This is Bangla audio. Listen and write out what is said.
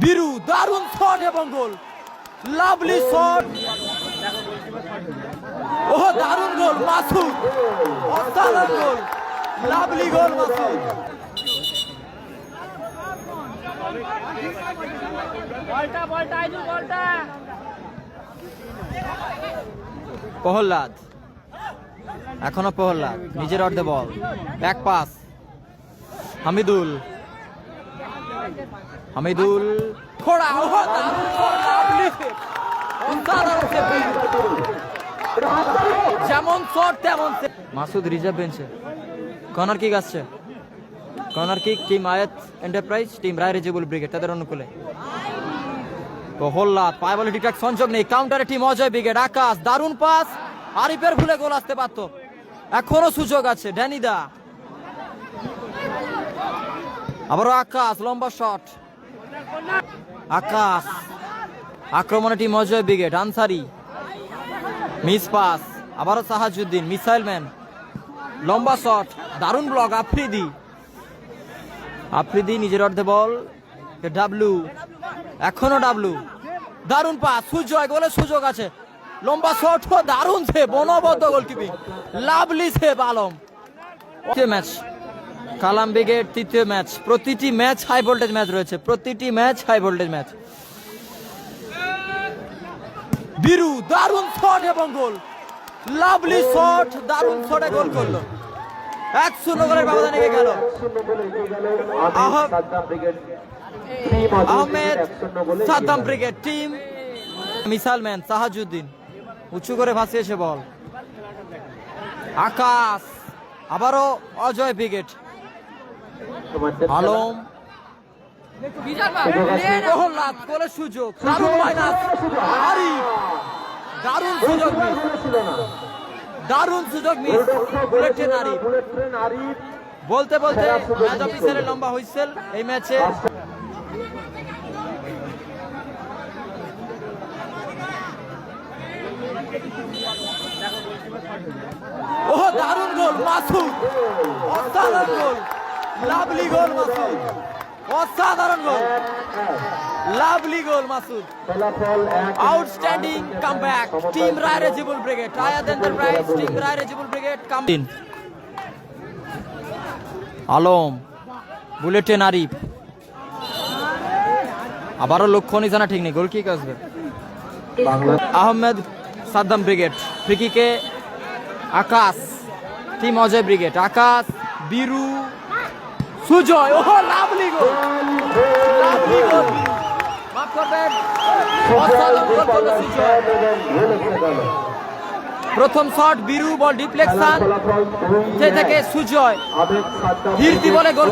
বীরু দারুণ শট এবং গোল, লাভলি শট। ও দারুণ গোল মাসুদ, অসাধারণ goal, lovely goal Masud. Prahlad, এখনো প্রহ্লাদ নিজের অর্ধে বল, ব্যাক পাস, হামিদুল, হামিদুল থোড়া, যেমন শট তেমন। মাসুদ রিজার্ভ বেঞ্চে, কর্নার কিক আসছে, কর্নার কিক টিম আয়াত enterprise, team Roy Rejibul brigade তাদের অনুকূলে। প্রহ্লাদ পায় বলে ঠিকঠাক সংযোগ নেই, কাউন্টারে টিম অজয় ব্রিগেড। আকাশ দারুণ পাস, আরিফের ভুলে গোল আসতে পারত, এখনো সুযোগ আছে। ড্যানিদা, আবারও আকাশ, লম্বা শট, আকাশ, আক্রমণে team Ajay brigade. Ansari miss pass, আবারও সাহাজউদ্দিন, মিসাইল ম্যান, লম্বা শট, দারুণ ব্লক। আফ্রিদি, আফ্রিদি নিজের অর্ধে বল, ডাবলু, এখনো ডাবলু, দারুণ পাস, সুজয়, গোলের সুযোগ আছে, লম্বা শট, দারুণ সেভ, অনবদ্য গোলকিপিং, লাভলি সেভ আলম। ম্যাচ কালাম ব্রিগেড তৃতীয় ম্যাচ, প্রতিটি ম্যাচ হাই ভোল্টেজ ম্যাচ রয়েছে, প্রতিটি ম্যাচ হাই ভোল্টেজ ম্যাচ। বীরু দারুণ শট এবং গোল, লাভলি শট, দারুণ শটে গোল করলো, 1-0 গোলের ব্যবধান এগিয়ে গেল। Ahmed Saddam brigade team, missile man Sahajuddin উঁচু করে ভাসিয়েছে বল। আকাশ, আবারও অজয় ব্রিগেড। আলম, প্রহ্লাদ, গোলের সুযোগ, দারুণ মাইনাস, আরিফ, দারুণ সুযোগ মিস, দারুণ সুযোগ মিস, বুলেট ট্রেন আরিফ। বলতে বলতে ম্যাচ অফিসারের লম্বা হুইসেল এই ম্যাচে। ও দারুণ গোল মাসুদ, অসাধারণ গোল, লাভলি গোল মাসুদ, অসাধারণ goal, lovely goal Masud. Outstanding comeback team Roy Rejibul brigade, Ayat enterprise, team Roy Rejibul brigade. Alam, bullet train Arif, আবারও লক্ষ্য নিশানা ঠিক নেই, গোল কিক আসবে। আহমেদ সাদ্দাম ব্রিগেড, ফ্রি কিকে Akash, team Ajay brigade. Akash, Biru, Sujay, oh lovely goal, lovely goal, মাফ করবেন, অসাধারণ গোল করলো সুজয়। প্রথম শট বীরু, বল ডিফ্লেকশন থেকে সুজয় হিরতি বলে গোল।